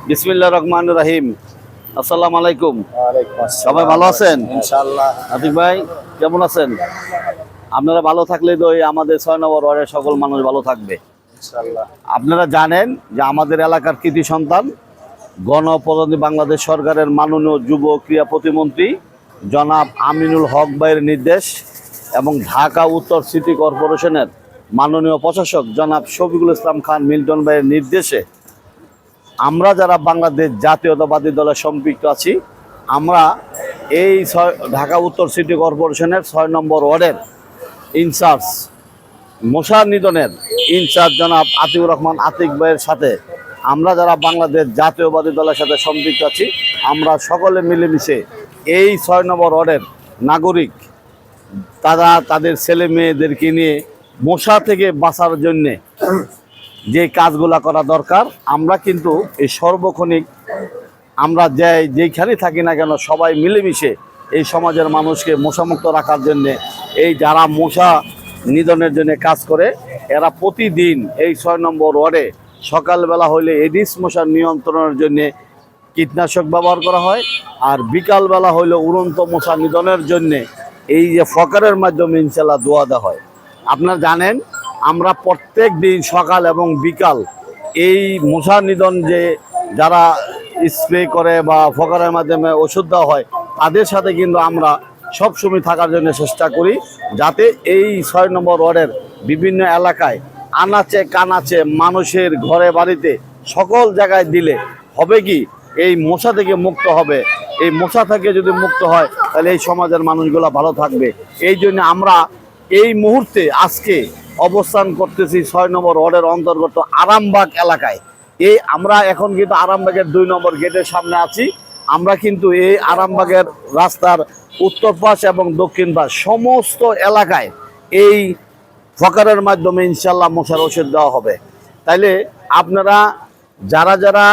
বিসমিল্লাহির রহমানির রহিম। আসসালামু আলাইকুম। ওয়ালাইকুম আসসালাম। সবাই ভালো আছেন? ইনশাআল্লাহ। আতিক ভাই কেমন আছেন? আপনারা ভালো থাকলে তো এই আমাদের 6 নম্বর ওয়ার্ডের সকল মানুষ ভালো থাকবে ইনশাআল্লাহ। আপনারা জানেন যে আমাদের এলাকার কৃতি সন্তান গণপ্রজাতন্ত্রী বাংলাদেশ সরকারের মাননীয় যুব ক্রীড়া প্রতিমন্ত্রী জনাব আমিনুল হক ভাইয়ের নির্দেশ এবং ঢাকা উত্তর সিটি কর্পোরেশনের মাননীয় প্রশাসক জনাব শফিকুল ইসলাম খান মিল্টন ভাইয়ের নির্দেশে আমরা যারা বাংলাদেশ জাতীয়তাবাদী দলে সম্পৃক্ত আছি, আমরা এই ঢাকা উত্তর সিটি কর্পোরেশনের 6 নম্বর ওয়ার্ডের ইনচার্জ মশা নিধনের ইনচার্জ জনাব আতিকুর রহমান আতিক ভাইয়ের সাথে আমরা যারা বাংলাদেশ জাতীয়বাদী দলের সাথে সম্পৃক্ত আছি, আমরা সকলে মিলেমিশে এই 6 নম্বর ওয়ার্ডের নাগরিক তারা তাদের ছেলে মেয়েদেরকে নিয়ে মশা থেকে বাঁচার জন্যে যে কাজগুলা করা দরকার, আমরা কিন্তু এই সর্বক্ষণিক আমরা যেইখানে থাকি না কেন সবাই মিলেমিশে এই সমাজের মানুষকে মশামুক্ত রাখার জন্যে এই যারা মশা নিধনের জন্য কাজ করে, এরা প্রতিদিন এই 6 নম্বর ওয়ার্ডে সকালবেলা হইলে এডিস মশা নিয়ন্ত্রণের জন্য কীটনাশক ব্যবহার করা হয়, আর বিকালবেলা হইলে উড়ন্ত মশা নিধনের জন্যে এই যে ফকারের মাধ্যমে ইনশাল্লাহ দোয়া দেওয়া হয়। আপনারা জানেন আমরা প্রত্যেক দিন সকাল এবং বিকাল এই মশা নিধন যে যারা স্প্রে করে বা ফকারের মাধ্যমে ওষুধ দেওয়া হয়, তাদের সাথে কিন্তু আমরা সবসময় থাকার জন্য চেষ্টা করি, যাতে এই 6 নম্বর ওয়ার্ডের বিভিন্ন এলাকায় আনাচে কানাচে মানুষের ঘরে বাড়িতে সকল জায়গায় দিলে হবে কি এই মশা থেকে মুক্ত হবে। এই মশা থেকে যদি মুক্ত হয় তাহলে এই সমাজের মানুষগুলো ভালো থাকবে। এই জন্য আমরা এই মুহূর্তে আজকে অবস্থান করতেছি 6 নম্বর ওয়ার্ডের অন্তর্গত আরামবাগ এলাকায়। এই আমরা এখন কিন্তু আরামবাগের 2 নম্বর গেটের সামনে আছি। আমরা কিন্তু এই আরামবাগের রাস্তার উত্তর পাশ এবং দক্ষিণ পাশ সমস্ত এলাকায় এই ফকারের মাধ্যমে ইনশাল্লাহ মশার ওষুধ দেওয়া হবে। তাইলে আপনারা যারা যারা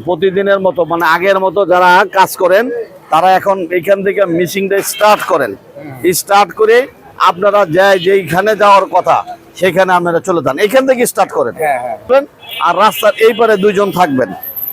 প্রতিদিনের মতো মানে আগের মতো যারা কাজ করেন, তারা এখন এইখান থেকে মিশিংটা স্টার্ট করেন। স্টার্ট করে আপনারা যেইখানে যাওয়ার কথা সেখানে আপনারা চলে যান, এখান থেকে স্টার্ট করেন। আর রাস্তার এই পারে 2 জন থাকবেন।